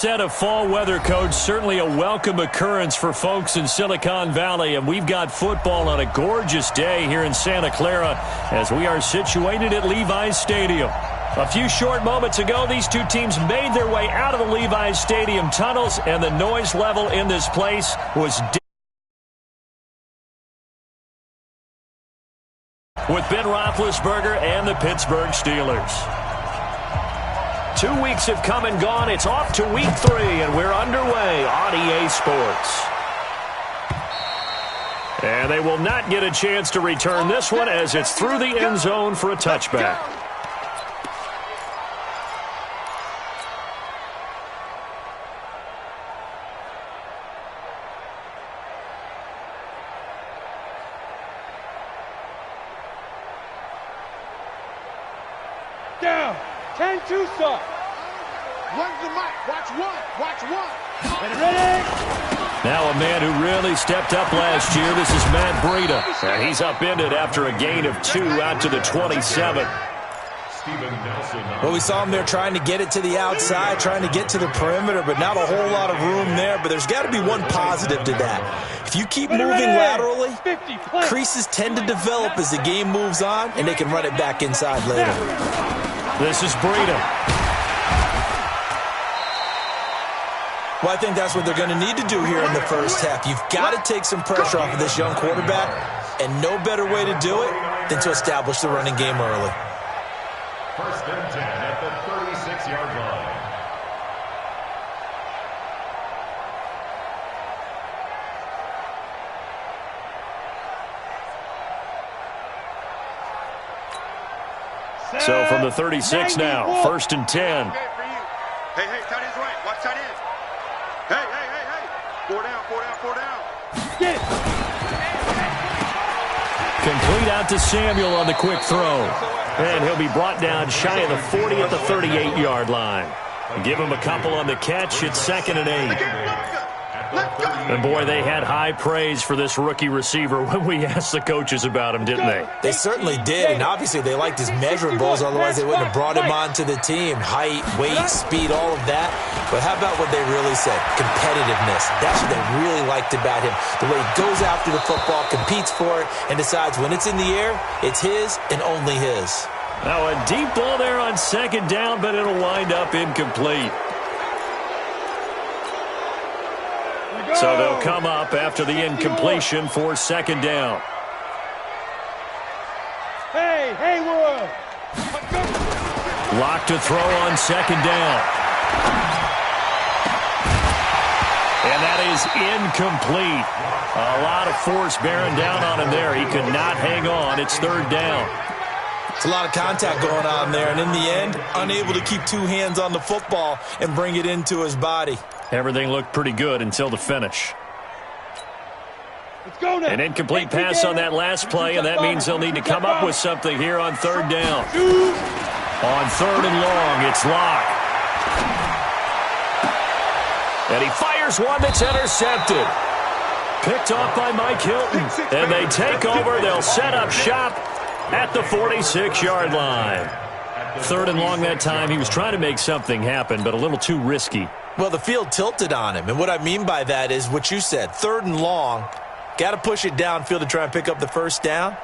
Set of fall weather, Coach. Certainly a welcome occurrence for folks in Silicon Valley, and we've got football on a gorgeous day here in Santa Clara as we are situated at Levi's Stadium. A few short moments ago, these two teams made their way out of the Levi's Stadium tunnels, and the noise level in this place was with Ben Roethlisberger and the Pittsburgh Steelers. 2 weeks have come and gone. It's off to week 3, and we're underway on EA Sports. And they will not get a chance to return this one as it's through the end zone for a touchback. Down. 10-2 stop. Run the mic. Watch one. Watch one. And ready. Now a man who really stepped up last year. This is Matt Breida. And he's upended after a gain of 2 out to the 27. Well, we saw him there trying to get it to the outside, trying to get to the perimeter, but not a whole lot of room there. But there's got to be one positive to that. If you keep moving laterally, creases tend to develop as the game moves on, and they can run it back inside later. This is Breida. Well, I think that's what they're going to need to do here in the first half. You've got to take some pressure off of this young quarterback, and no better way to do it than to establish the running game early. First and 10 at the 36-yard line. So from the 36 now, first and 10. Hey, tight end's right. Watch tight end. Hey. 4 down. Get it. Complete out to Samuel on the quick throw. And he'll be brought down shy of the 40 at the 38-yard line. Give him a couple on the catch. It's 2nd and 8. And, boy, they had high praise for this rookie receiver when we asked the coaches about him, didn't they? They certainly did, and obviously they liked his measurables. Otherwise, they wouldn't have brought him onto the team. Height, weight, speed, all of that. But how about what they really said? Competitiveness. That's what they really liked about him. The way he goes after the football, competes for it, and decides when it's in the air, it's his and only his. Now a deep ball there on 2nd down, but it'll wind up incomplete. So they'll come up after the incompletion for 2nd down. Hey, Haywood. Lock to throw on 2nd down. And that is incomplete. A lot of force bearing down on him there. He could not hang on. It's 3rd down. It's a lot of contact going on there, and in the end, unable to keep 2 hands on the football and bring it into his body. Everything looked pretty good until the finish. Let's go now. An incomplete pass on that last play, and that means they'll need to come up with something here on 3rd down. On 3rd and long, it's Locke. And he fires one that's intercepted. Picked off by Mike Hilton. And they take over. They'll set up shop at the 46-yard line. 3rd and long that time. He was trying to make something happen, but a little too risky. Well, the field tilted on him, and what I mean by that is what you said. 3rd and long, got to push it downfield to try and pick up the 1st down.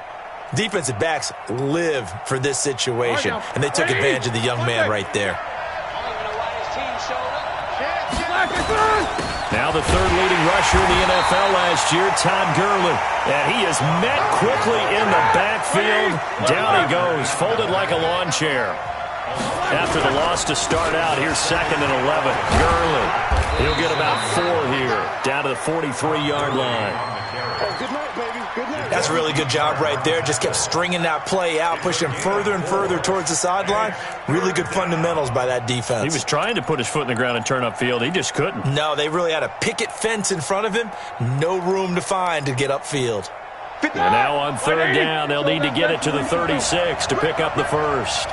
Defensive backs live for this situation, and they took advantage of the young man right there. Now the 3rd leading rusher in the NFL last year, Todd Gurley. And he is met quickly in the backfield. Down he goes, folded like a lawn chair. After the loss to start out, here's 2nd and 11. Gurley, he'll get about 4 here, down to the 43-yard line. Good night, baby. Good night. That's a really good job right there. Just kept stringing that play out, pushing further and further towards the sideline. Really good fundamentals by that defense. He was trying to put his foot in the ground and turn upfield. He just couldn't. No, they really had a picket fence in front of him. No room to find to get upfield. And now on 3rd down, they'll need to get it to the 36 to pick up the 1st.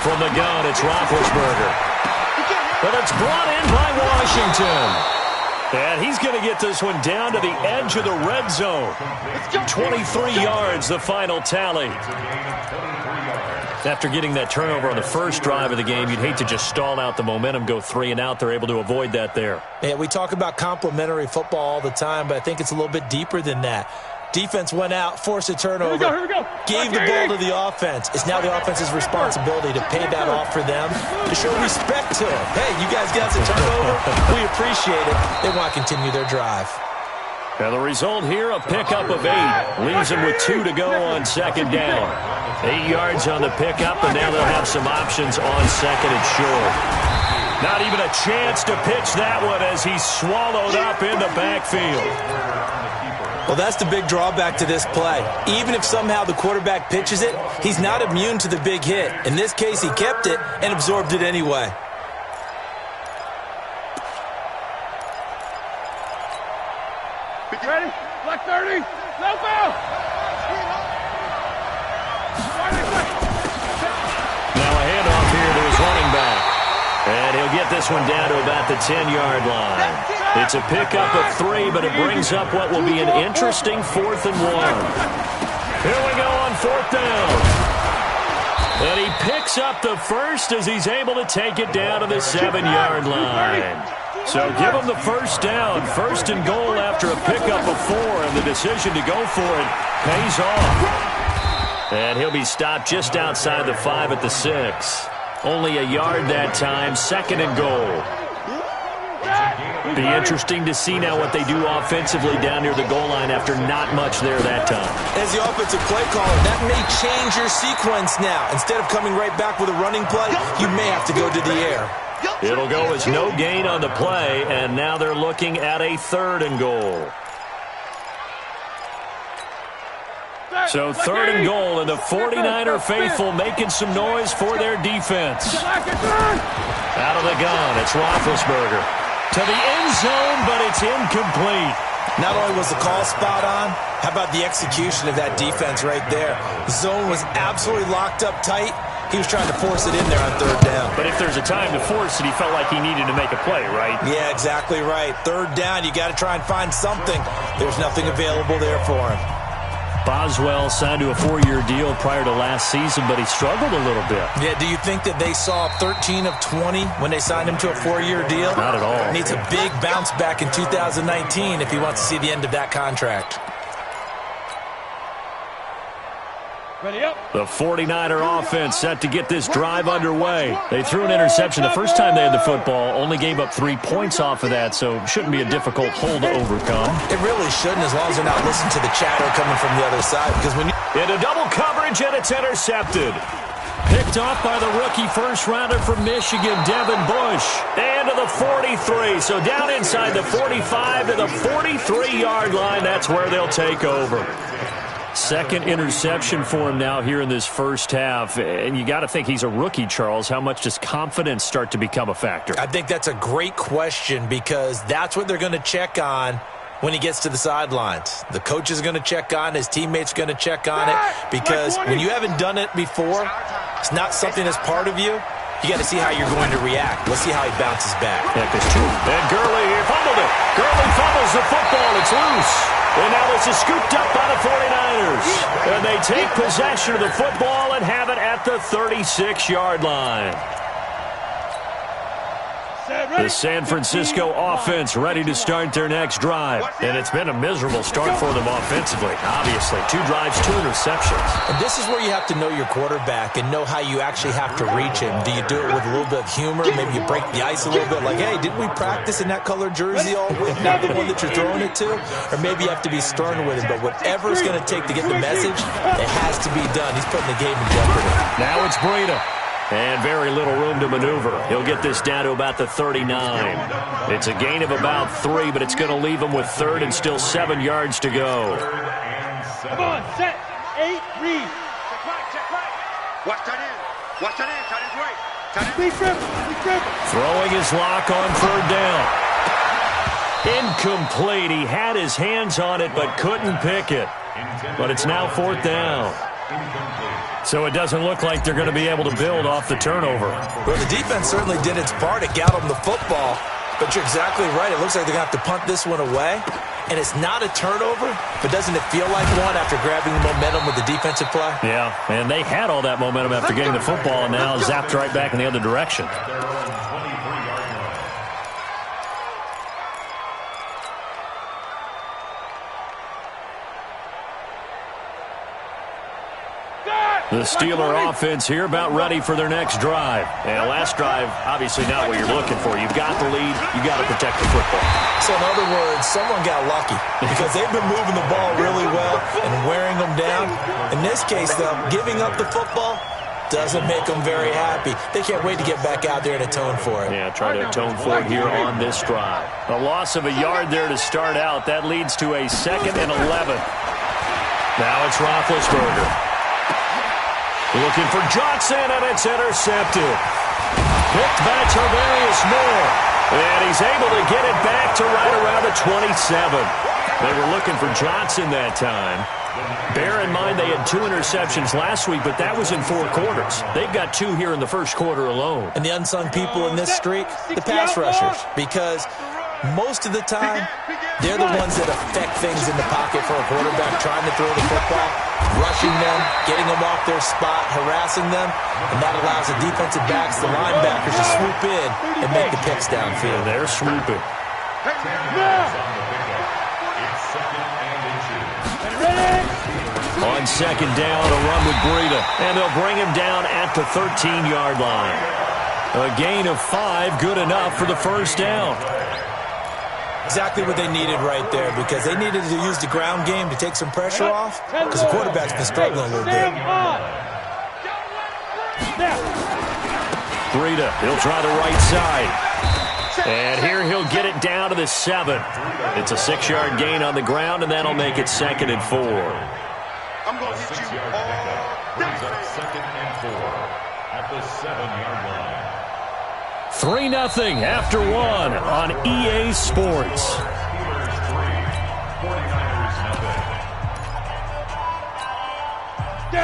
From the gun, it's Roethlisberger. But it's brought in by Washington. And he's going to get this one down to the edge of the red zone. 23 yards, the final tally. After getting that turnover on the first drive of the game, you'd hate to just stall out the momentum, go 3 and out. They're able to avoid that there. Yeah, we talk about complementary football all the time, but I think it's a little bit deeper than that. Defense went out, forced a turnover, gave the ball to the offense. It's now the offense's responsibility to pay that off for them, to show respect to them. Hey, you guys got the turnover. We appreciate it. They want to continue their drive. Now the result here, a pickup of 8. Leaves them with 2 to go on second down. 8 yards on the pickup, and now they'll have some options on second and short. Not even a chance to pitch that one as he's swallowed up in the backfield. Well, that's the big drawback to this play. Even if somehow the quarterback pitches it, he's not immune to the big hit. In this case, he kept it and absorbed it anyway. Ready? Black 30. No foul. Now a handoff here to his running back. And he'll get this one down to about the 10-yard line. It's a pickup of 3, but it brings up what will be an interesting 4th and 1. Here we go on 4th down. And he picks up the first as he's able to take it down to the 7-yard line. So give him the first down. 1st and goal after a pickup of 4, and the decision to go for it pays off. And he'll be stopped just outside the 5 at the 6. Only a yard that time, 2nd and goal. Be interesting to see now what they do offensively down near the goal line after not much there that time. As the offensive play caller, that may change your sequence now. Instead of coming right back with a running play, you may have to go to the air. It'll go as no gain on the play, and now they're looking at a 3rd and goal. So 3rd and goal, and the 49er faithful making some noise for their defense. Out of the gun, it's Roethlisberger. To the end zone, but it's incomplete. Not only was the call spot on, how about the execution of that defense right there? The zone was absolutely locked up tight. He was trying to force it in there on 3rd down. But if there's a time to force it, he felt like he needed to make a play, right? Yeah, exactly right. 3rd down, you got to try and find something. There's nothing available there for him. Boswell signed to a 4-year deal prior to last season, but he struggled a little bit. Yeah, do you think that they saw 13 of 20 when they signed him to a 4-year deal? Not at all. Needs a big bounce back in 2019 if he wants to see the end of that contract. Ready up. The 49er offense set to get this drive underway. They threw an interception the first time they had the football, only gave up 3 points off of that, so it shouldn't be a difficult hole to overcome. It really shouldn't, as long as they're not listening to the chatter coming from the other side. Because when you into double coverage, and it's intercepted. Picked off by the rookie first-rounder from Michigan, Devin Bush. And to the 43, so down inside the 45 to the 43-yard line. That's where they'll take over. 2nd interception for him now here in this first half. And you got to think he's a rookie, Charles. How much does confidence start to become a factor? I think that's a great question because that's what they're going to check on when he gets to the sidelines. The coach is going to check on, his teammates are going to check on it because when you haven't done it before, it's not something that's part of you. You got to see how you're going to react. Let's see how he bounces back. Yeah, because and Gurley fumbled it. Gurley fumbles the football. It's loose. And now this is scooped up by the 49ers. And they take possession of the football and have it at the 36-yard line. The San Francisco offense ready to start their next drive. And it's been a miserable start for them offensively, obviously. 2 drives, 2 interceptions. And this is where you have to know your quarterback and know how you actually have to reach him. Do you do it with a little bit of humor? Maybe you break the ice a little bit like, hey, didn't we practice in that color jersey all week? Not the one that you're throwing it to? Or maybe you have to be stern with him. But whatever it's going to take to get the message, it has to be done. He's putting the game in jeopardy. Now it's Breida. And very little room to maneuver. He'll get this down to about the 39. It's a gain of about 3, but it's going to leave him with 3rd and still 7 yards to go. Come on, set, 8, read. Check right. Watch tight end. Watch tight end. Tight end's right. Tight end. Be careful. Throwing his lock on 3rd down. Incomplete. He had his hands on it, but couldn't pick it. But it's now 4th down. So it doesn't look like they're going to be able to build off the turnover. Well, the defense certainly did its part. It got them the football. But you're exactly right. It looks like they're going to have to punt this one away. and it's not a turnover, but doesn't it feel like one after grabbing the momentum with the defensive play? Yeah, and they had all that momentum after getting the football, and now zapped right back in the other direction. The Steeler offense here about ready for their next drive. And last drive, obviously not what you're looking for. You've got the lead. You've got to protect the football. So in other words, someone got lucky because they've been moving the ball really well and wearing them down. In this case, though, giving up the football doesn't make them very happy. They can't wait to get back out there and atone for it. Yeah, try to atone for it here on this drive. A loss of a yard there to start out. That leads to a 2nd and 11. Now it's Roethlisberger. Looking for Johnson, and it's intercepted. Picked by Tarvarius Moore. And he's able to get it back to right around the 27. They were looking for Johnson that time. Bear in mind they had 2 interceptions last week, but that was in 4 quarters. They've got 2 here in the first quarter alone. And the unsung people in this streak, the pass rushers, because most of the time, they're the ones that affect things in the pocket for a quarterback trying to throw the football, rushing them, getting them off their spot, harassing them, and that allows the defensive backs, the linebackers to swoop in and make the picks downfield. They're swooping. On 2nd down, a run with Breida, and they'll bring him down at the 13-yard line. A gain of 5, good enough for the first down. Exactly what they needed right there, because they needed to use the ground game to take some pressure off, because the quarterback's been struggling a little bit. Breida, he'll try the right side. And here he'll get it down to the 7. It's a 6-yard gain on the ground, and that'll make it 2nd and 4. I'm going to hit you all day. 2nd and 4 at the 7-yard line. 3-0 after 1 on EA Sports.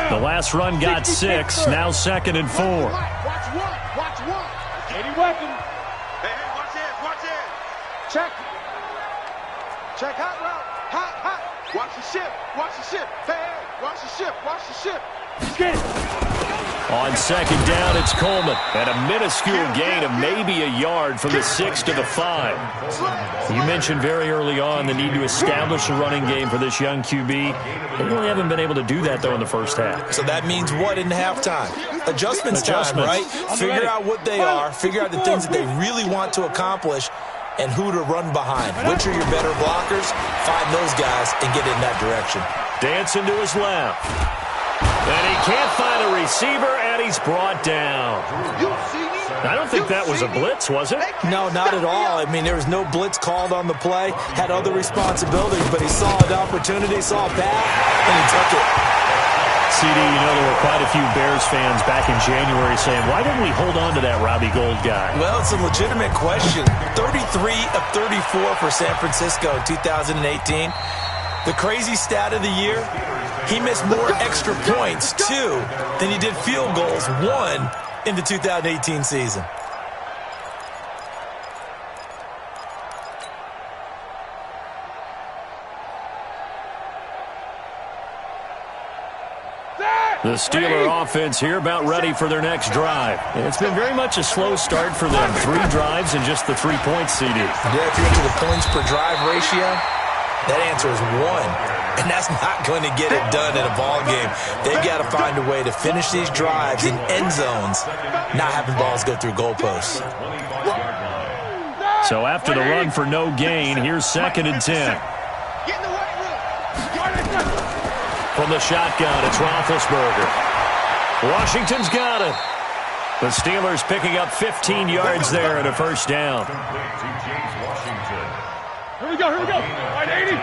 The last run got 6, now 2nd and 4. Watch one. Any weapon. Hey, watch it. Check hot route. Hot. Watch the ship. Hey, watch the ship. Get it. On 2nd down, it's Coleman. And a minuscule gain of maybe a yard from the 6 to the 5. You mentioned very early on the need to establish a running game for this young QB. They really haven't been able to do that, though, in the first half. So that means what in halftime? Adjustments time, right? Figure out what they are. Figure out the things that they really want to accomplish and who to run behind. Which are your better blockers? Find those guys and get in that direction. Dancing to his left. And he can't find a receiver, and he's brought down. I don't think that was a blitz, was it? No, not at all. I mean, there was no blitz called on the play. Had other responsibilities, but he saw an opportunity, saw a pass, and he took it. CD, you know, there were quite a few Bears fans back in January saying, why didn't we hold on to that Robbie Gould guy? Well, it's a legitimate question. 33 of 34 for San Francisco in 2018. The crazy stat of the year, he missed more extra points, 2, than he did field goals, 1, in the 2018 season. The Steeler offense here about ready for their next drive. And it's been very much a slow start for them. 3 drives and just the 3 points, CD. Yeah, if you're into the points per drive ratio, that answer is 1. And that's not going to get it done in a ball game. They've got to find a way to finish these drives in end zones, not having balls go through goalposts. So after the run for no gain, here's 2nd and 10. From the shotgun, it's Roethlisberger. Washington's got it. The Steelers picking up 15 yards there and a first down. Here we go. All right, 80.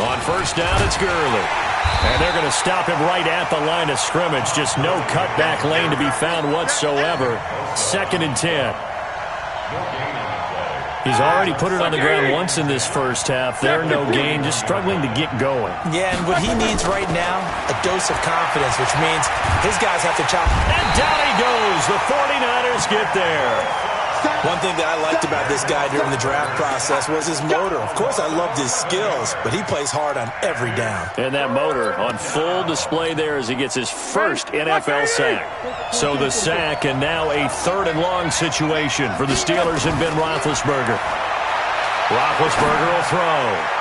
On first down, it's Gurley. And they're going to stop him right at the line of scrimmage. Just no cutback lane to be found whatsoever. 2nd and 10. He's already put it on the ground once in this first half. There, no gain, just struggling to get going. Yeah, and what he needs right now, a dose of confidence, which means his guys have to chop. And down he goes. The 49ers get there. One thing that I liked about this guy during the draft process was his motor. Of course, I loved his skills, but he plays hard on every down. And that motor on full display there as he gets his first NFL sack. So the sack, and now a 3rd and long situation for the Steelers and Ben Roethlisberger. Roethlisberger will throw.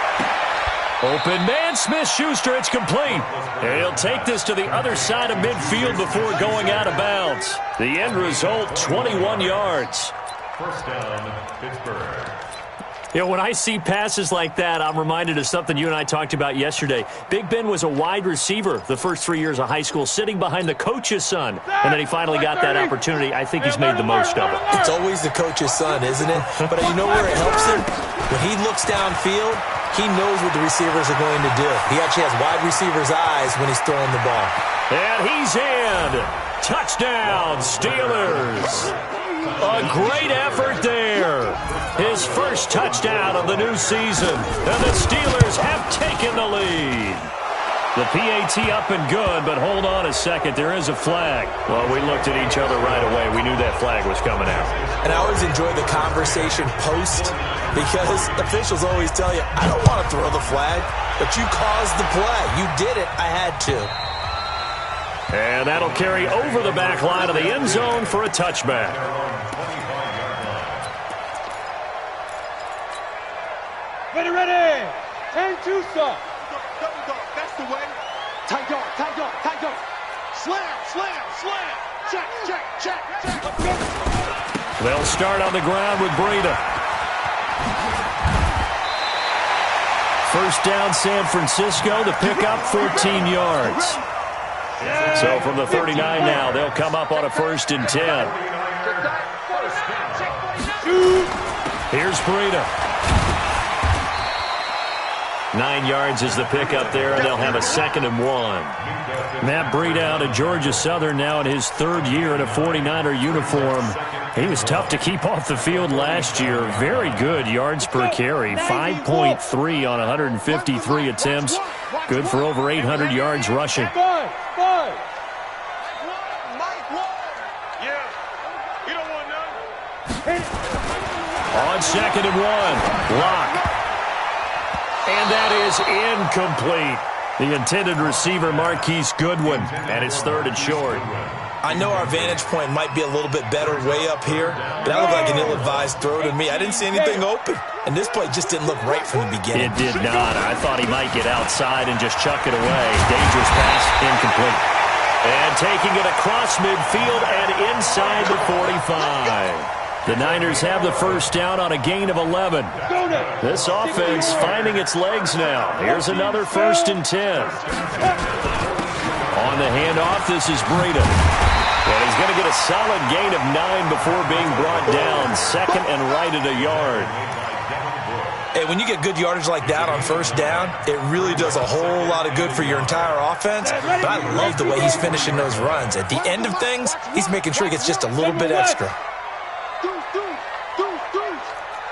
Open man, Smith-Schuster, it's complete. And he'll take this to the other side of midfield before going out of bounds. The end result, 21 yards. First down, Pittsburgh. You know, when I see passes like that, I'm reminded of something you and I talked about yesterday. Big Ben was a wide receiver the first 3 years of high school, sitting behind the coach's son. And then he finally got that opportunity. I think he's made the most of it. It's always the coach's son, isn't it? But you know where it helps him? When he looks downfield, he knows what the receivers are going to do. He actually has wide receivers' eyes when he's throwing the ball. And he's in. Touchdown, Steelers. A great effort there. His first touchdown of the new season. And the Steelers have taken the lead. The PAT up and good, but hold on a second. There is a flag. Well, we looked at each other right away. We knew that flag was coming out. And I always enjoy the conversation post because officials always tell you, I don't want to throw the flag, but you caused the play. You did it. I had to. And that'll carry over the back line of the end zone for a touchback. Ready. 10-2 stop. That's the way. Tight dog. Slam. Check. They'll start on the ground with Breida. First down, San Francisco. The pickup, 14 yards. So from the 39 now, they'll come up on a 1st and 10. Here's Breida. 9 yards is the pickup there, and they'll have a 2nd and 1. Matt Breida out of Georgia Southern now in his 3rd year in a 49er uniform. He was tough to keep off the field last year. Very good yards per carry, 5.3 on 153 attempts. Good for over 800 yards rushing. On 2nd and 1, Locke. And that is incomplete. The intended receiver, Marquise Goodwin, and it's 3rd and short. I know our vantage point might be a little bit better way up here, but that looked like an ill-advised throw to me. I didn't see anything open, and this play just didn't look right from the beginning. It did not. I thought he might get outside and just chuck it away. Dangerous pass, incomplete. And taking it across midfield and inside the 45. The Niners have the first down on a gain of 11. This offense finding its legs now. Here's another 1st and 10. On the handoff, this is Breida. And he's going to get a solid gain of 9 before being brought down. 2nd and right at a yard. Hey, when you get good yardage like that on 1st down, it really does a whole lot of good for your entire offense. But I love the way he's finishing those runs. At the end of things, he's making sure he gets just a little bit extra.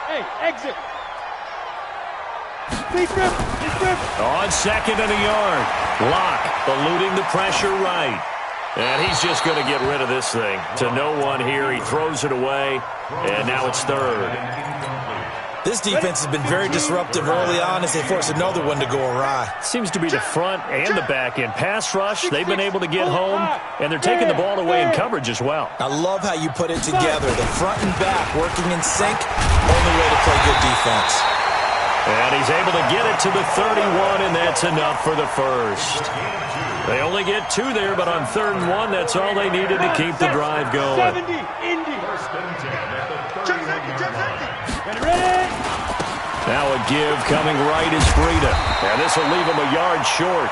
Hey, exit. On 2nd and a yard. Locke eluding the pressure right. And he's just going to get rid of this thing. To no one here. He throws it away. And now it's 3rd. This defense has been very disruptive early on as they force another one to go awry. Seems to be the front and the back end. Pass rush, they've been able to get home, and they're taking the ball away in coverage as well. I love how you put it together. The front and back working in sync. Only way to play good defense. And he's able to get it to the 31, and that's enough for the first. They only get 2 there, but on 3rd and 1, that's all they needed to keep the drive going. 70, Indy. Now a give coming right is Breida. And this will leave him a yard short.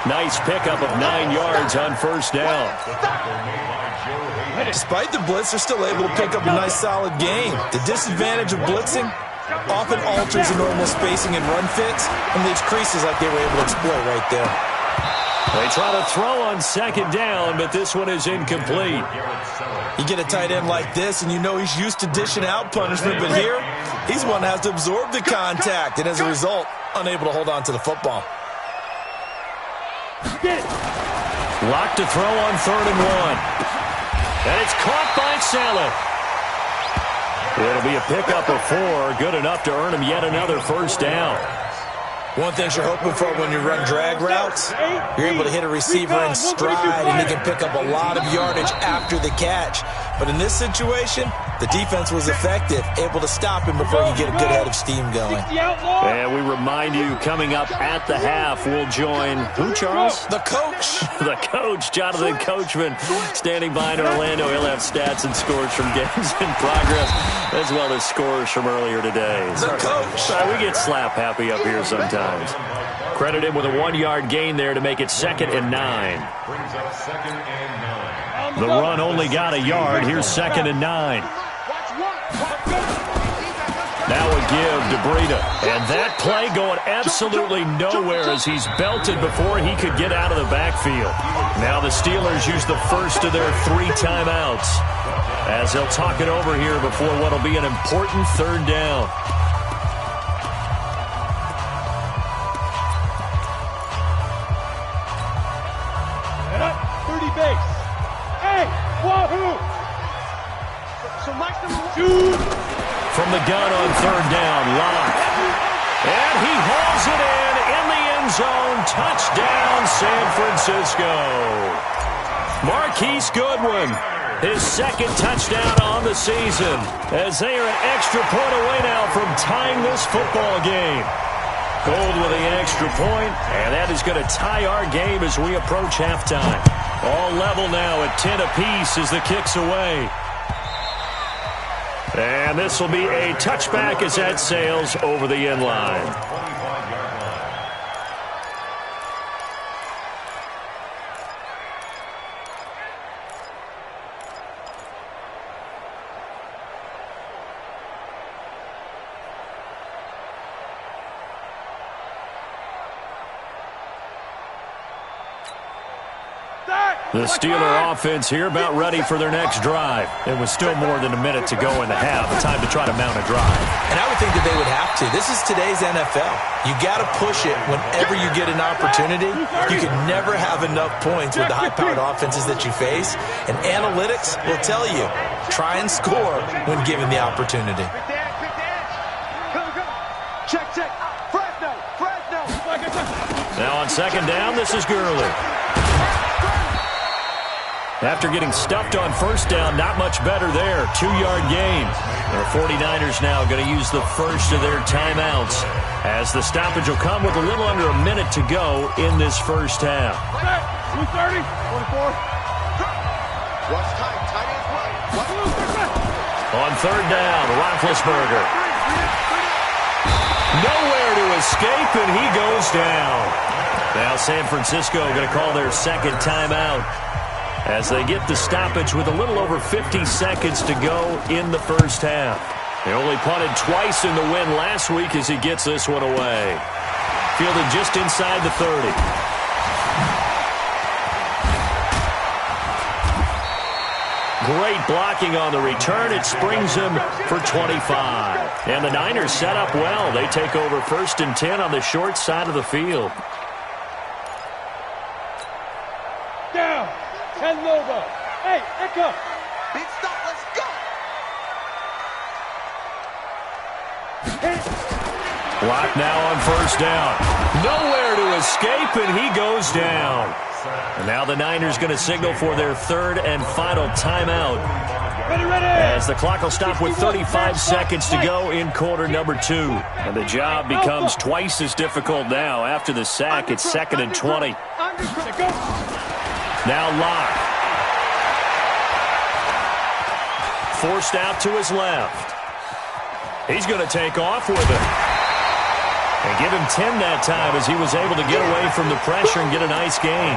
Nice pickup of 9 yards on 1st down. Despite the blitz, they're still able to pick up a nice solid gain. The disadvantage of blitzing often alters the normal spacing and run fits and leaves creases like they were able to exploit right there. They try to throw on 2nd down, but this one is incomplete. You get a tight end like this, and you know he's used to dishing out punishment, but here, he's one that has to absorb the contact, and as a result, unable to hold on to the football. Locked to throw on 3rd and 1. And it's caught by Saleh. It'll be a pickup of 4, good enough to earn him yet another first down. One thing you're hoping for when you run drag routes, you're able to hit a receiver in stride, and he can pick up a lot of yardage after the catch. But in this situation, the defense was effective, able to stop him before he could get a good head of steam going. And we remind you, coming up at the half, we'll join who, Charles? The coach. The coach, Jonathan Coachman, standing by in Orlando. He'll have stats and scores from games in progress, as well as scores from earlier today. The coach. We get slap happy up here sometimes. Credit him with a 1-yard gain there to make it 2nd and 9. Brings up 2nd and 9. The run only got a yard. Here's 2nd and 9. Now a give to Breida. And that play going absolutely nowhere as he's belted before he could get out of the backfield. Now the Steelers use the first of their 3 timeouts as they'll talk it over here before what will be an important 3rd down. Head up, 30 base. Hey, wahoo! So Mike's number 2. From the gun on 3rd down, Locke. And he hauls it in the end zone. Touchdown, San Francisco. Marquise Goodwin, his 2nd touchdown on the season, as they are an extra point away now from tying this football game. Gold with the extra point, and that is going to tie our game as we approach halftime. All level now at 10 apiece as the kick's away. And this will be a touchback as that sails over the end line. The Steeler offense here about ready for their next drive. It was still more than a minute to go in the half. Time to try to mount a drive. And I would think that they would have to. This is today's NFL. You got to push it whenever you get an opportunity. You can never have enough points with the high-powered offenses that you face. And analytics will tell you, try and score when given the opportunity. Check. Fresno. Now on 2nd down, this is Gurley. After getting stuffed on 1st down, not much better there. 2-yard gain. The 49ers now going to use the first of their timeouts as the stoppage will come with a little under a minute to go in this first half. 2:30, 44. Watch tight ends right. On 3rd down, Roethlisberger. Nowhere to escape, and he goes down. Now San Francisco going to call their 2nd timeout as they get the stoppage with a little over 50 seconds to go in the first half. They only punted twice in the win last week as he gets this one away. Fielded just inside the 30. Great blocking on the return. It springs him for 25. And the Niners set up well. They take over 1st and 10 on the short side of the field. Down. 10 Lobo. Hey, Echo. Big stop. Let's go. Block now on 1st down. Nowhere to escape, and he goes down. And now the Niners going to signal for their 3rd and final timeout. Ready. As the clock will stop with 35 seconds to go in quarter number 2. And the job becomes twice as difficult now. After the sack, it's 2nd and 20. Now Locke. Forced out to his left. He's going to take off with it. And give him 10 that time as he was able to get away from the pressure and get a nice gain.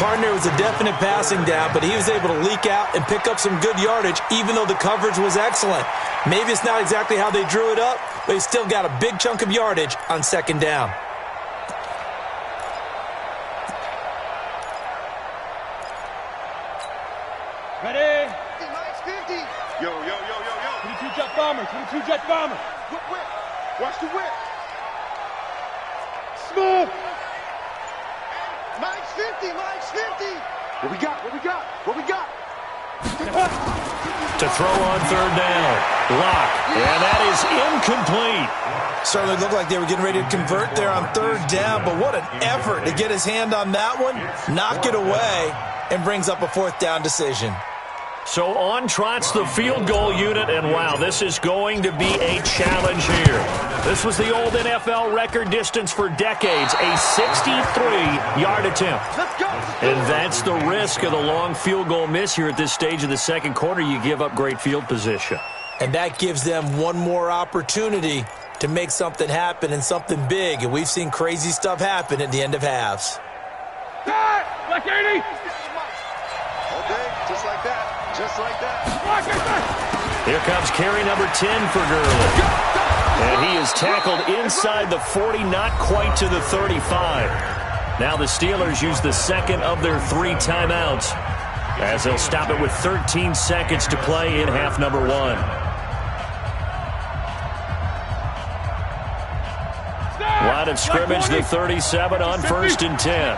Partner was a definite passing down, but he was able to leak out and pick up some good yardage, even though the coverage was excellent. Maybe it's not exactly how they drew it up, but he still got a big chunk of yardage on 2nd down. Ready. 50. Yo. 22 jet bomber. Whip. Watch the whip. Smooth. Mike's 50. What we got? to throw on third down. Lock, and that is incomplete. Certainly looked like they were getting ready to convert there on third down, but what an effort to get his hand on that one, knock it away, and brings up a fourth down decision. So on trots the field goal unit, and wow, this is going to be a challenge here. This was the old NFL record distance for decades, a 63-yard attempt. And that's the risk of the long field goal miss here at this stage of the second quarter. You give up great field position. And that gives them one more opportunity to make something happen and something big. And we've seen crazy stuff happen at the end of halves. Black 80! All day, just like that. Just like that. Here comes carry number 10 for Gurley. And he is tackled inside the 40, not quite to the 35. Now the Steelers use the second of their 3 timeouts as they'll stop it with 13 seconds to play in half number 1. Line of scrimmage, the 37 on 1st and 10.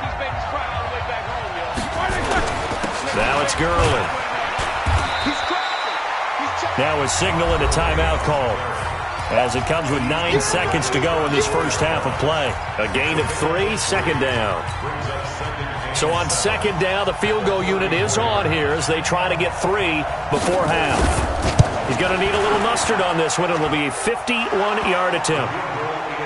Now it's Gurley. Now a signal and a timeout call as it comes with 9 seconds to go in this first half of play. A gain of 3, second down. So on second down, the field goal unit is on here as they try to get 3 before half. He's going to need a little mustard on this one. It will be a 51-yard attempt.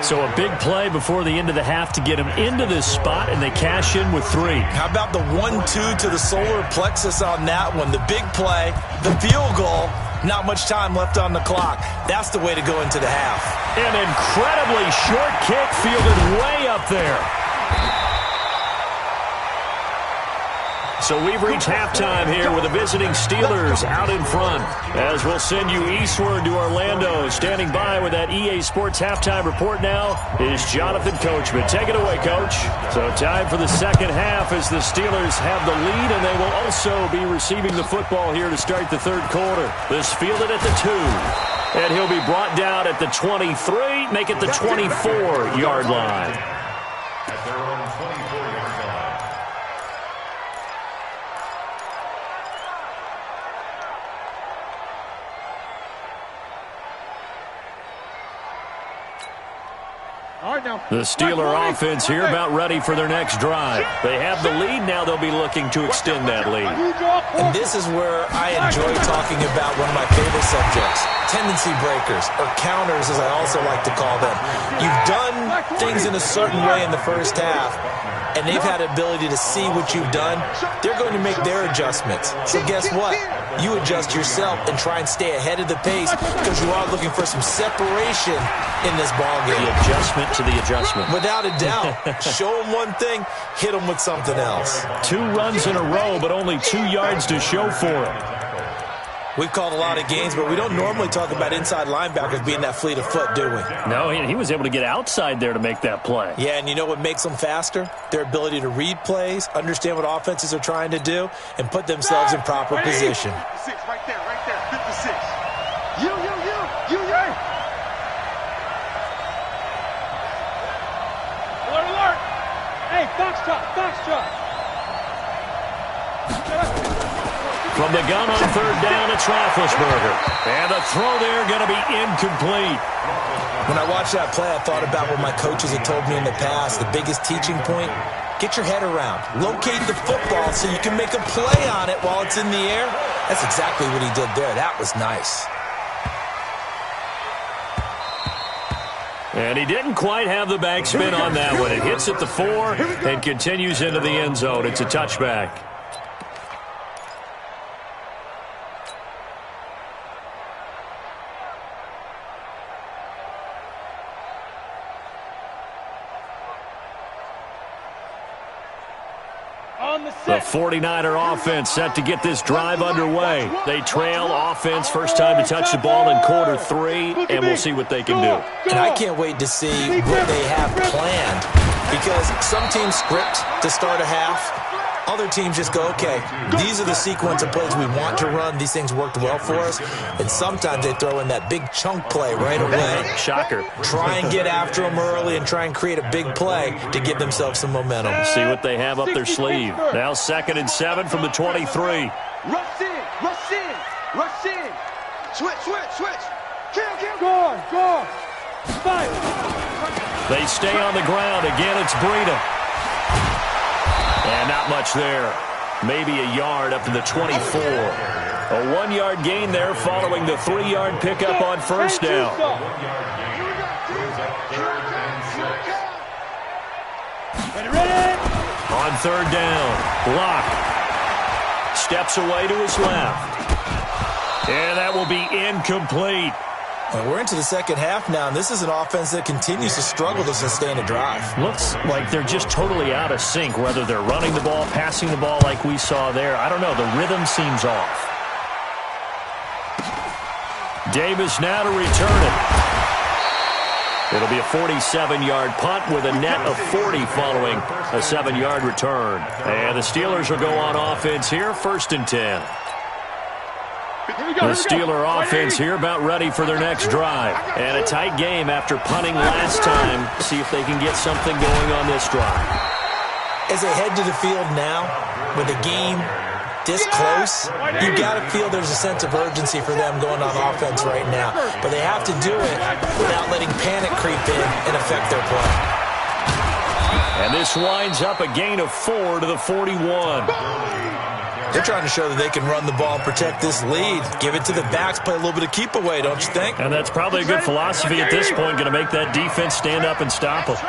So a big play before the end of the half to get him into this spot, and they cash in with 3. How about the 1-2 to the solar plexus on that one? The big play, the field goal, not much time left on the clock. That's the way to go into the half. An incredibly short kick fielded way up there. So we've reached halftime here with the visiting Steelers out in front. As we'll send you eastward to Orlando. Standing by with that EA Sports halftime report now is Jonathan Coachman. Take it away, Coach. So time for the second half as the Steelers have the lead, and they will also be receiving the football here to start the third quarter. This fielded at the 2. And he'll be brought down at the 23, make it the 24-yard line. At their own 24-yard line. The Steeler offense here about ready for their next drive. They have the lead. Now they'll be looking to extend that lead. And this is where I enjoy talking about one of my favorite subjects, tendency breakers, or counters as I also like to call them. You've done things in a certain way in the first half, and they've had the ability to see what you've done. They're going to make their adjustments. So guess what? You adjust yourself and try and stay ahead of the pace because you are looking for some separation in this ballgame. The adjustment to the adjustment. Without a doubt. Show them one thing, hit them with something else. 2 runs in a row, but only 2 yards to show for it. We've called a lot of games, but we don't normally talk about inside linebackers being that fleet of foot, do we? No, he was able to get outside there to make that play. Yeah, and you know what makes them faster? Their ability to read plays, understand what offenses are trying to do, and put themselves in proper position. 56, right there, 56. You. Alert. Hey, Foxtrot. From the gun on third down, it's Roethlisberger. And the throw there going to be incomplete. When I watched that play, I thought about what my coaches had told me in the past. The biggest teaching point, get your head around. Locate the football so you can make a play on it while it's in the air. That's exactly what he did there. That was nice. And he didn't quite have the backspin on that one. It hits at the 4 and continues into the end zone. It's a touchback. The 49er offense set to get this drive underway. They trail offense first time to touch the ball in quarter 3, and we'll see what they can do. And I can't wait to see what they have planned because some teams script to start a half. Other teams just go, okay, these are the sequence of plays we want to run. These things worked well for us. And sometimes they throw in that big chunk play right away. Shocker. Try and get after them early and try and create a big play to give themselves some momentum. See what they have up their sleeve. Now 2nd and 7 from the 23. Rush in. Rush in. Switch. Kill. Go. Fight. They stay on the ground. Again, it's Breida. And not much there. Maybe a yard up to the 24. A 1-yard gain there following the 3-yard pickup on first down. Ready. On third down, block. Steps away to his left. And that will be incomplete. We're into the second half now, and this is an offense that continues to struggle to sustain a drive. Looks like they're just totally out of sync, whether they're running the ball, passing the ball like we saw there. I don't know. The rhythm seems off. Davis now to return it. It'll be a 47-yard punt with a net of 40 following a 7-yard return. And the Steelers will go on offense here, 1st and 10. The Steeler offense here about ready for their next drive. And a tight game after punting last time. See if they can get something going on this drive. As they head to the field now, with a game this close, you've got to feel there's a sense of urgency for them going on offense right now. But they have to do it without letting panic creep in and affect their play. And this winds up a gain of 4 to the 41. They're trying to show that they can run the ball and protect this lead. Give it to the backs, play a little bit of keep away, don't you think? And that's probably a good philosophy at this point, going to make that defense stand up and stop them.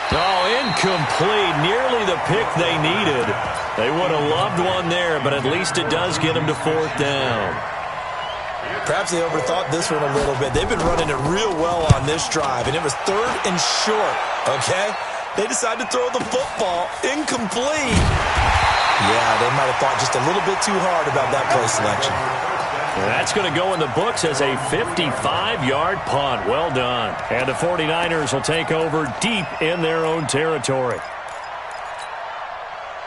Oh, incomplete. Nearly the pick they needed. They would have loved one there, but at least it does get them to 4th down. Perhaps they overthought this one a little bit. They've been running it real well on this drive, and it was 3rd and short, okay? They decided to throw the football incomplete. Yeah, they might have thought just a little bit too hard about that play selection. And that's going to go in the books as a 55-yard punt. Well done. And the 49ers will take over deep in their own territory.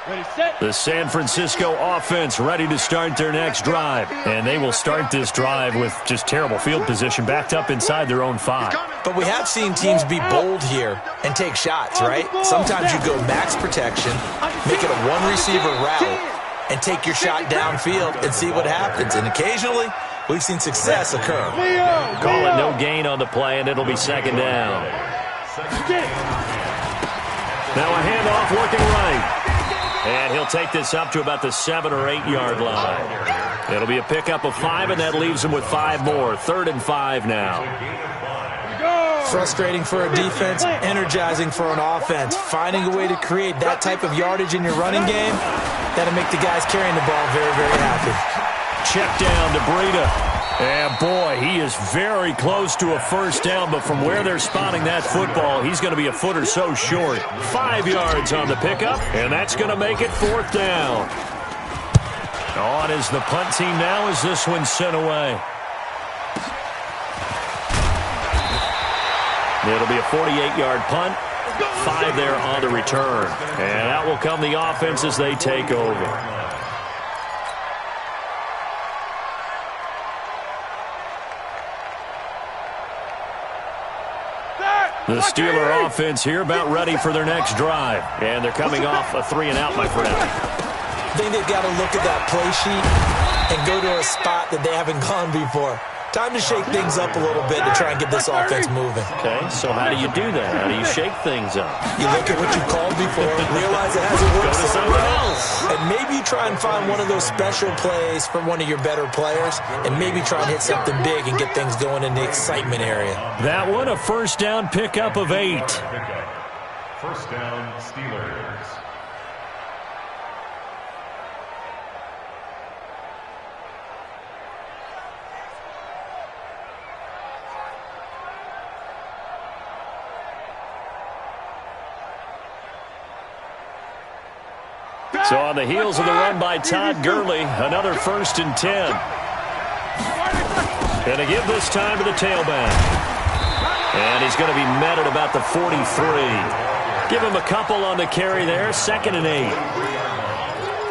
Ready, set. The San Francisco offense ready to start their next drive. And they will start this drive with just terrible field position backed up inside their own 5. But we have seen teams be bold here and take shots, right? Sometimes you go max protection, make it a one-receiver route, and take your shot downfield and see what happens. And occasionally, we've seen success occur. Call it no gain on the play, and it'll be 2nd down. Now a handoff looking right. And he'll take this up to about the 7 or 8 yard line. It'll be a pickup of 5, and that leaves him with 5 more. 3rd and 5 now. Frustrating for a defense, energizing for an offense. Finding a way to create that type of yardage in your running game, that'll make the guys carrying the ball very, very happy. Check down to Breida. And boy, he is very close to a 1st down, but from where they're spotting that football, he's going to be a foot or so short. 5 yards on the pickup, and that's going to make it 4th down. On is the punt team now as this one's sent away. It'll be a 48-yard punt, 5 there on the return. And out will come the offense as they take over. The Steeler offense here about ready for their next drive. And they're coming off a 3-and-out, my friend. I think they've got to look at that play sheet and go to a spot that they haven't gone before. Time to shake things up a little bit to try and get this offense moving. Okay, so how do you do that? How do you shake things up? You look at what you called before, realize it hasn't worked somewhere else. And maybe you try and find one of those special plays from one of your better players, and maybe try and hit something big and get things going in the excitement area. That one, a 1st down pickup of 8. 1st down, Steelers. So on the heels of the run by Todd Gurley, another 1st and 10. And to give this time to the tailback. And he's going to be met at about the 43. Give him a couple on the carry there, 2nd and 8.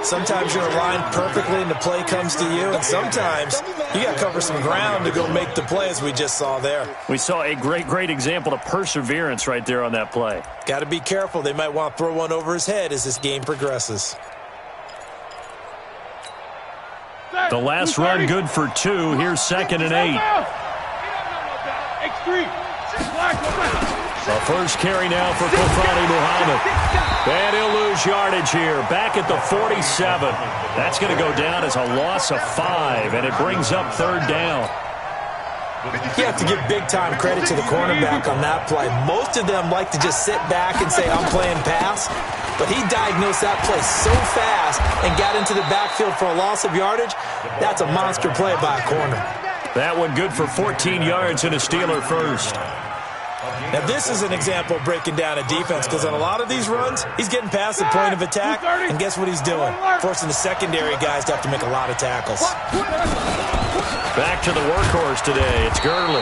Sometimes you're aligned perfectly and the play comes to you, and sometimes you got to cover some ground to go make the play, as we just saw there. We saw a great example of perseverance right there on that play. Got to be careful. They might want to throw one over his head as this game progresses. The last run good for 2. Here's 2nd and 8. The first carry now for Kofani Muhammad. And he'll lose yardage here. Back at the 47. That's going to go down as a loss of 5, and it brings up 3rd down. You have to give big-time credit to the cornerback on that play. Most of them like to just sit back and say, I'm playing pass. But he diagnosed that play so fast and got into the backfield for a loss of yardage. That's a monster play by a corner. That one good for 14 yards and a Steeler first. Now, this is an example of breaking down a defense, because on a lot of these runs, he's getting past the point of attack, and guess what he's doing? Forcing the secondary guys to have to make a lot of tackles. Back to the workhorse today. It's Gurley.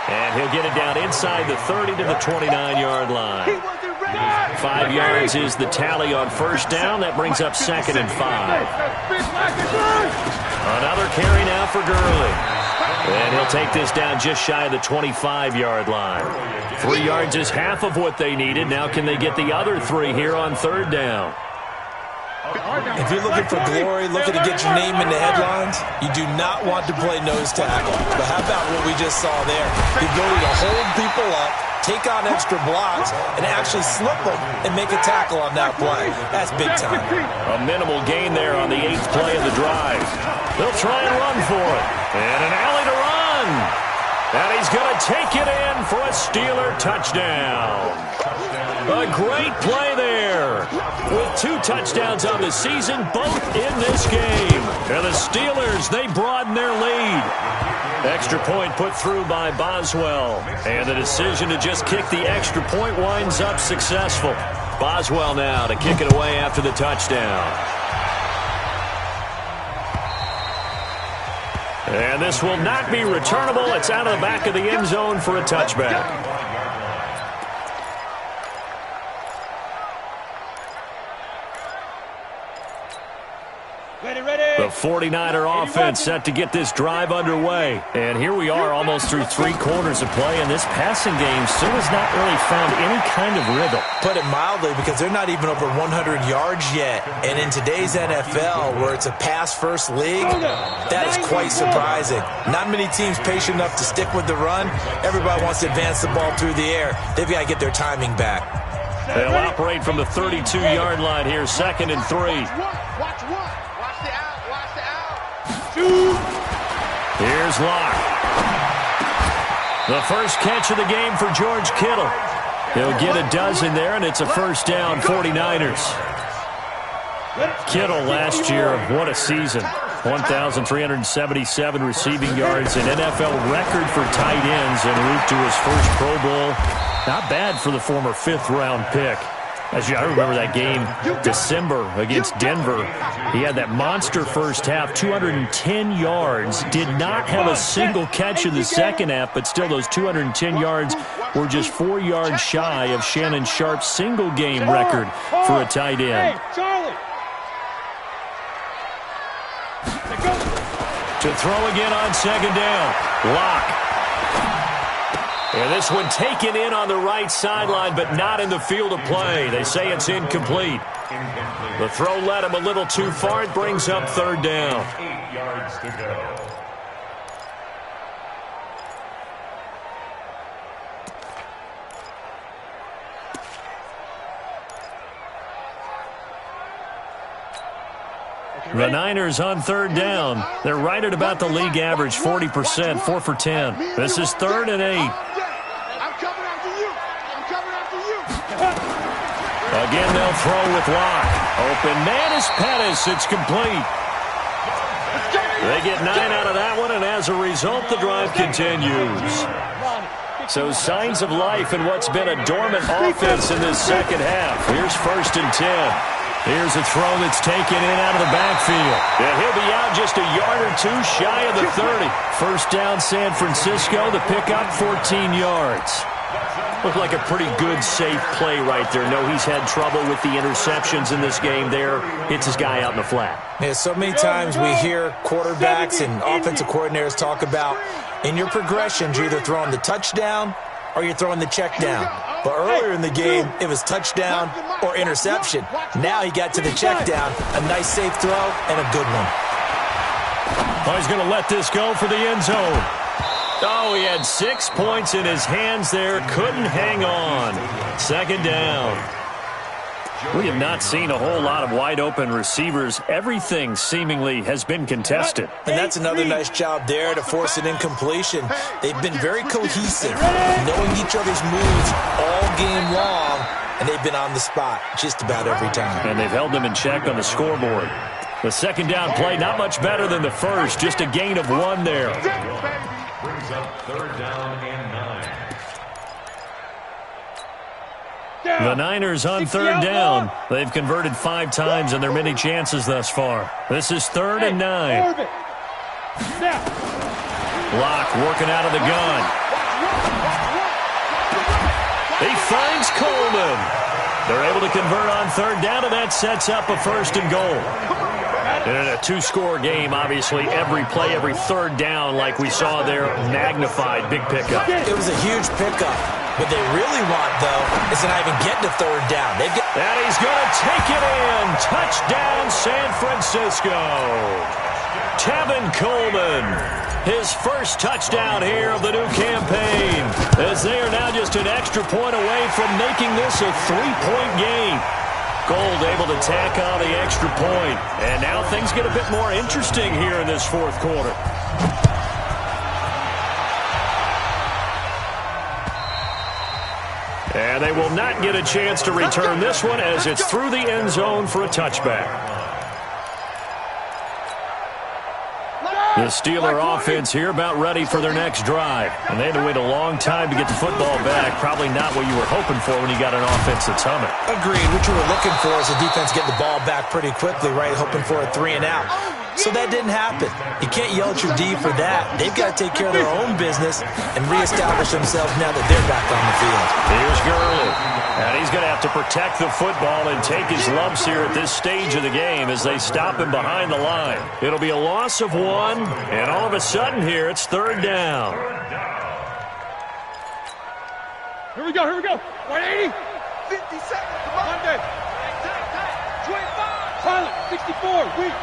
And he'll get it down inside the 30 to the 29-yard line. 5 yards is the tally on first down. That brings up 2nd and 5. Another carry now for Gurley. And he'll take this down just shy of the 25-yard line. 3 yards is half of what they needed. Now can they get the other 3 here on 3rd down? If you're looking for glory, looking to get your name in the headlines, you do not want to play nose tackle. But how about what we just saw there? The ability to hold people up, take on extra blocks, and actually slip them and make a tackle on that play. That's big time. A minimal gain there on the 8th play of the drive. They'll try and run for it. And an alley to run. And he's going to take it in for a Steeler touchdown. A great play there. With 2 touchdowns on the season, both in this game. And the Steelers, they broaden their lead. Extra point put through by Boswell. And the decision to just kick the extra point winds up successful. Boswell now to kick it away after the touchdown. And this will not be returnable. It's out of the back of the end zone for a touchback. The 49er offense set to get this drive underway. And here we are almost through 3 quarters of play, and this passing game still has not really found any kind of rhythm. Put it mildly, because they're not even over 100 yards yet. And in today's NFL, where it's a pass-first league, that is quite surprising. Not many teams patient enough to stick with the run. Everybody wants to advance the ball through the air. They've got to get their timing back. They'll operate from the 32-yard line here, 2nd and 3. Here's Locke. The first catch of the game for George Kittle. He'll get a dozen there, and it's a first down, 49ers. Kittle last year, what a season. 1,377 receiving yards, an NFL record for tight ends en route to his first Pro Bowl. Not bad for the former 5th-round pick. I remember that game, December, against Denver. He had that monster first half, 210 yards. Did not have a single catch in the second half, but still those 210 yards were just 4 yards shy of Shannon Sharp's single-game record for a tight end. To throw again on 2nd down, Locke. And this one taken in on the right sideline, but not in the field of play. They say it's incomplete. The throw led him a little too far. It brings up 3rd down. 8 yards to go. The Niners on 3rd down. They're right at about the league average, 40%, 4 for 10. This is 3rd and 8. Again, they'll throw with Locke. Open man is Pettis. It's complete. They get 9 out of that one, and as a result, the drive continues. So signs of life in what's been a dormant offense in this second half. Here's 1st and 10. Here's a throw that's taken in out of the backfield. And he'll be out just a yard or 2 shy of the 30. First down, San Francisco. The pickup, 14 yards. Looked like a pretty good, safe play right there. No, he's had trouble with the interceptions in this game there. Hits his guy out in the flat. Yeah, so many times we hear quarterbacks and offensive coordinators talk about, in your progressions, you're either throwing the touchdown or you're throwing the check down. But earlier in the game, it was touchdown or interception. Now he got to the check down, a nice safe throw, and a good one. Oh, he's going to let this go for the end zone. Oh, he had 6 points in his hands there. Couldn't hang on. Second down. We have not seen a whole lot of wide-open receivers. Everything seemingly has been contested. And that's another nice job there to force an incompletion. They've been very cohesive, knowing each other's moves all game long, and they've been on the spot just about every time. And they've held them in check on the scoreboard. The second down play, not much better than the first, just a gain of 1 there. Brings up third down and 9. The Niners on third down. They've converted 5 times in their many chances thus far. This is 3rd and 9. Locke working out of the gun. He finds Coleman. They're able to convert on third down, and that sets up a 1st and goal. In a 2-score game, obviously, every play, every third down, like we saw there, magnified, big pickup. It was a huge pickup. What they really want, though, is to not even get to third down. And he's going to take it in. Touchdown, San Francisco. Tevin Coleman, his first touchdown here of the new campaign, as they are now just an extra point away from making this a 3-point game. Gold able to tack on the extra point. And now things get a bit more interesting here in this 4th quarter. And they will not get a chance to return this one as it's through the end zone for a touchback. The Steeler offense here about ready for their next drive. And they had to wait a long time to get the football back. Probably not what you were hoping for when you got an offense that's humming. Agreed. What you were looking for is the defense getting the ball back pretty quickly, right? Hoping for a 3 and out. So that didn't happen. You can't yell at your D for that. They've got to take care of their own business and reestablish themselves now that they're back on the field. Here's Gurley. And he's going to have to protect the football and take his lumps here at this stage of the game as they stop him behind the line. It'll be a loss of 1, and all of a sudden here it's 3rd down. Here we go, 180. 50 seconds, come on. Monday. 25. Silent, 64, weak.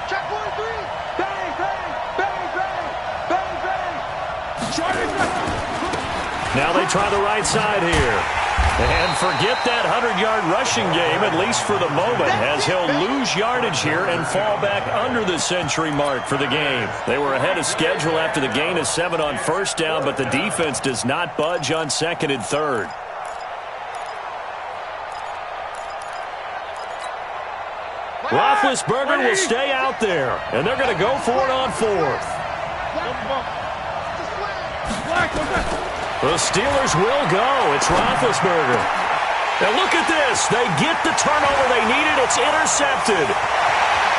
Check 1, 3. Bang, bang, bang, bang, bang, bang. Now they try the right side here. And forget that 100-yard rushing game, at least for the moment, as he'll lose yardage here and fall back under the century mark for the game. They were ahead of schedule after the gain of 7 on 1st down, but the defense does not budge on 2nd and 3rd. Roethlisberger will stay out there, and they're going to go for it on 4th. The Steelers will go. It's Roethlisberger. Now look at this. They get the turnover they needed. It's intercepted.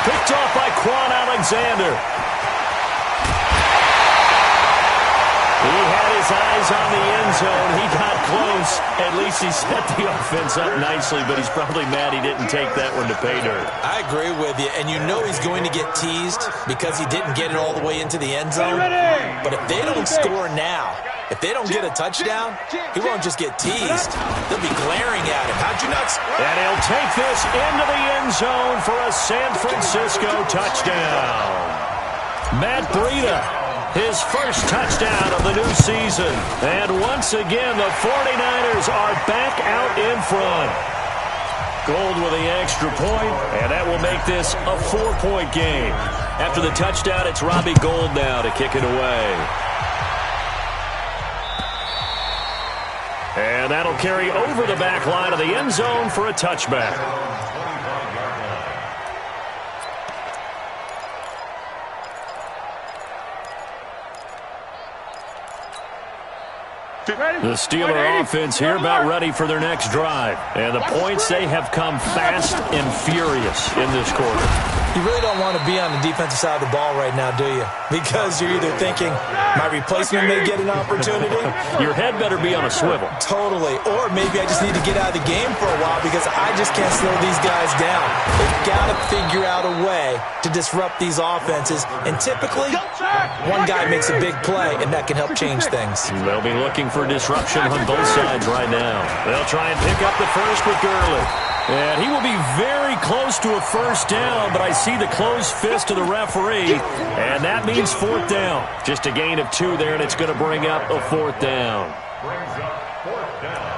Picked off by Quan Alexander. He had his eyes on the end zone. He got close. At least he set the offense up nicely, but he's probably mad he didn't take that one to pay dirt. I agree with you, and you know he's going to get teased because he didn't get it all the way into the end zone. But if they don't score now, if they don't get a touchdown, he won't just get teased. They'll be glaring at him. How'd you not score? And he'll take this into the end zone for a San Francisco touchdown. Matt Breida, his first touchdown of the new season. And once again, the 49ers are back out in front. Gold with the extra point, and that will make this a 4-point game. After the touchdown, it's Robbie Gould now to kick it away. And that'll carry over the back line of the end zone for a touchback. The Steeler offense here about ready for their next drive. And the points, they have come fast and furious in this quarter. You really don't want to be on the defensive side of the ball right now, do you? Because you're either thinking, my replacement may get an opportunity. Your head better be on a swivel. Totally. Or maybe I just need to get out of the game for a while because I just can't slow these guys down. They've got to figure out a way to disrupt these offenses. And typically, one guy makes a big play, and that can help change things. They'll be looking for disruption on both sides right now. They'll try and pick up the first with Gurley. And he will be very close to a first down, but I see the closed fist of the referee, and that means fourth down. Just a gain of 2 there, and it's going to bring up a fourth down. Brings up fourth down.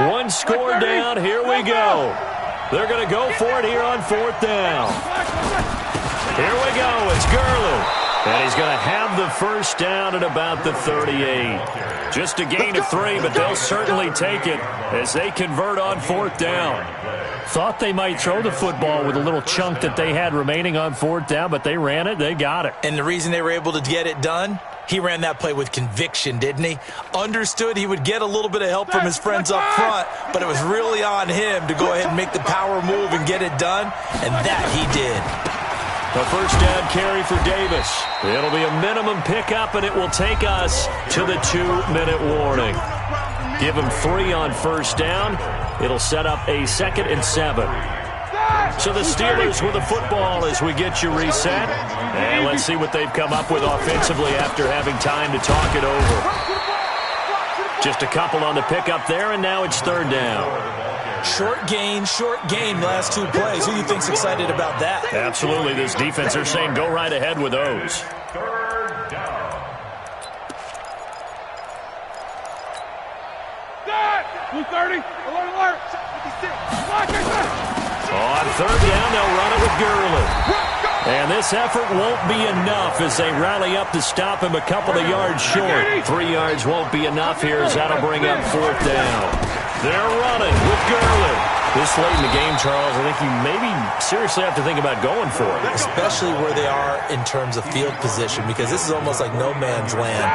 One score down. Here we go. They're going to go for it here on fourth down. Here we go. It's Gurley. And he's going to have the first down at about the 38. Just a gain of 3, but they'll certainly take it as they convert on fourth down. Thought they might throw the football with a little chunk that they had remaining on fourth down, but they ran it. They got it. And the reason they were able to get it done, he ran that play with conviction, didn't he? Understood he would get a little bit of help from his friends up front, but it was really on him to go ahead and make the power move and get it done, and that he did. The first down carry for Davis. It'll be a minimum pickup, and it will take us to the 2-minute warning. Give him 3 on first down. It'll set up a 2nd and 7. So the Steelers with the football as we get you reset. And let's see what they've come up with offensively after having time to talk it over. Just a couple on the pickup there, and now it's third down. Short gain, last 2 plays. Who do you think's excited about that? Absolutely. This defense, they're saying go right ahead with those. Third down. Blue 30, alert, 56. On third down, they'll run it with Gurley. And this effort won't be enough as they rally up to stop him a couple of yards short. 3 yards won't be enough here as that'll bring up fourth down. They're running with Gurley. This late in the game, Charles, I think you maybe seriously have to think about going for it. Especially where they are in terms of field position, because this is almost like no man's land.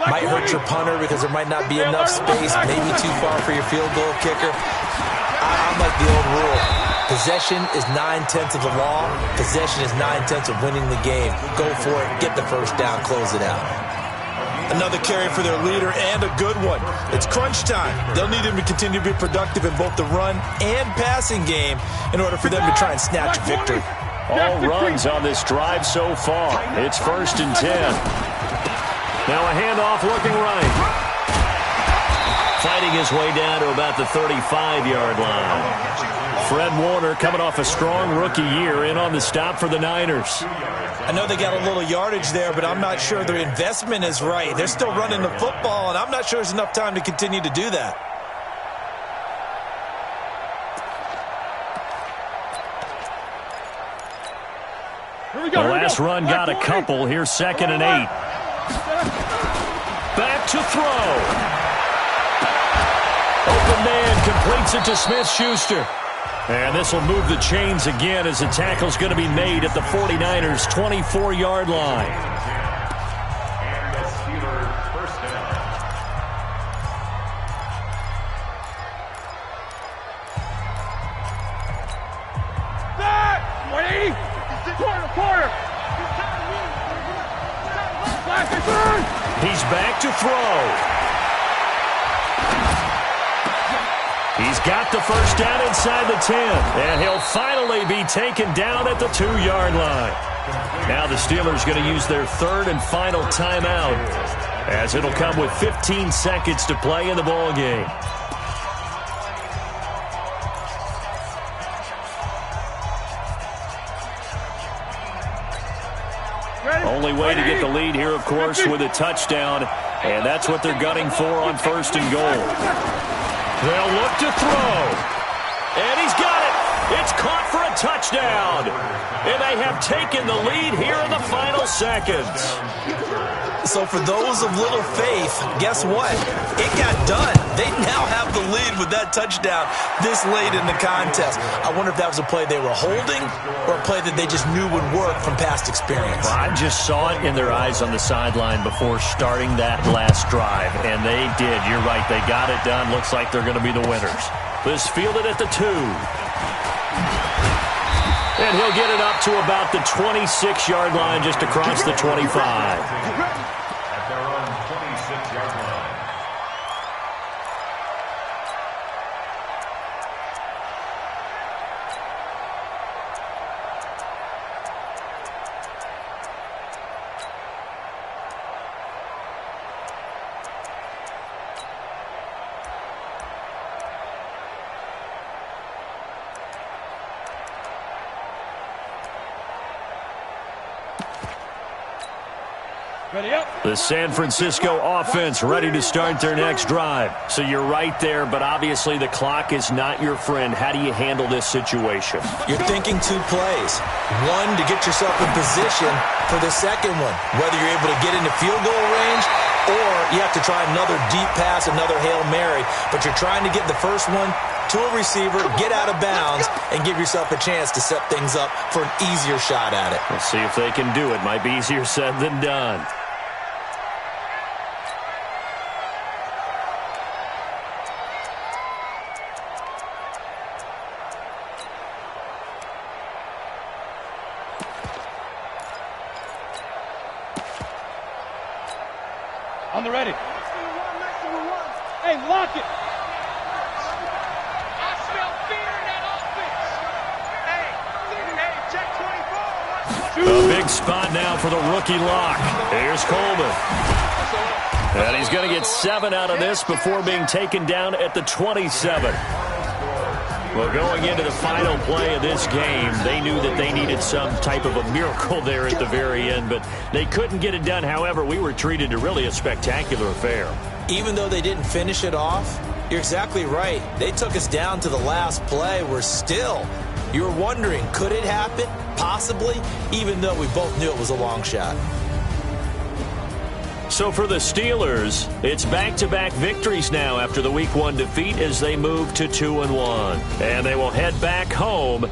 Might hurt your punter because there might not be enough space, maybe too far for your field goal kicker. I'm like the old rule. Possession is 9/10 of the law. Possession is 9/10 of winning the game. Go for it. Get the first down. Close it out. Another carry for their leader, and a good one. It's crunch time. They'll need him to continue to be productive in both the run and passing game in order for them to try and snatch victory. All runs on this drive so far. It's 1st and 10. Now a handoff looking right. Fighting his way down to about the 35-yard line. Fred Warner coming off a strong rookie year in on the stop for the Niners. I know they got a little yardage there, but I'm not sure their investment is right. They're still running the football, and I'm not sure there's enough time to continue to do that. The last run got a couple. Here's 2nd and 8. Back to throw. Open man completes it to Smith-Schuster. And this will move the chains again as the tackle's going to be made at the 49ers' 24-yard line. And the Steelers first down. Back! 180! Quarter! He's back to throw. He's got the first down inside the 10, and he'll finally be taken down at the 2-yard line. Now the Steelers going to use their 3rd and final timeout, as it'll come with 15 seconds to play in the ball game. Only way to get the lead here, of course, with a touchdown, and that's what they're gunning for on 1st and goal. They'll look to throw. And he's got it. It's caught for a touchdown. And they have taken the lead here in the final seconds. So for those of little faith, guess what? It got done. They now have the lead with that touchdown this late in the contest. I wonder if that was a play they were holding or a play that they just knew would work from past experience. Well, I just saw it in their eyes on the sideline before starting that last drive, and they did. You're right. They got it done. Looks like they're going to be the winners. This fielded at the 2. And he'll get it up to about the 26-yard line just across the 25. At their own The San Francisco offense ready to start their next drive. So you're right there, but obviously the clock is not your friend. How do you handle this situation? You're thinking 2 plays. One, to get yourself in position for the second one, whether you're able to get into field goal range or you have to try another deep pass, another Hail Mary. But you're trying to get the first one to a receiver, get out of bounds, and give yourself a chance to set things up for an easier shot at it. We'll see if they can do it. Might be easier said than done. On the ready. Hey, lock it. I smell fear in that offense. Hey, check 24. A big spot now for the rookie lock. Here's Coleman. And he's going to get 7 out of this before being taken down at the 27. Well, going into the final play of this game, they knew that they needed some type of a miracle there at the very end, but they couldn't get it done. However, we were treated to really a spectacular affair. Even though they didn't finish it off, you're exactly right. They took us down to the last play. We're still, you were wondering, could it happen? Possibly, even though we both knew it was a long shot. So for the Steelers, it's back-to-back victories now after the Week 1 defeat as they move to 2-1. And they will head back home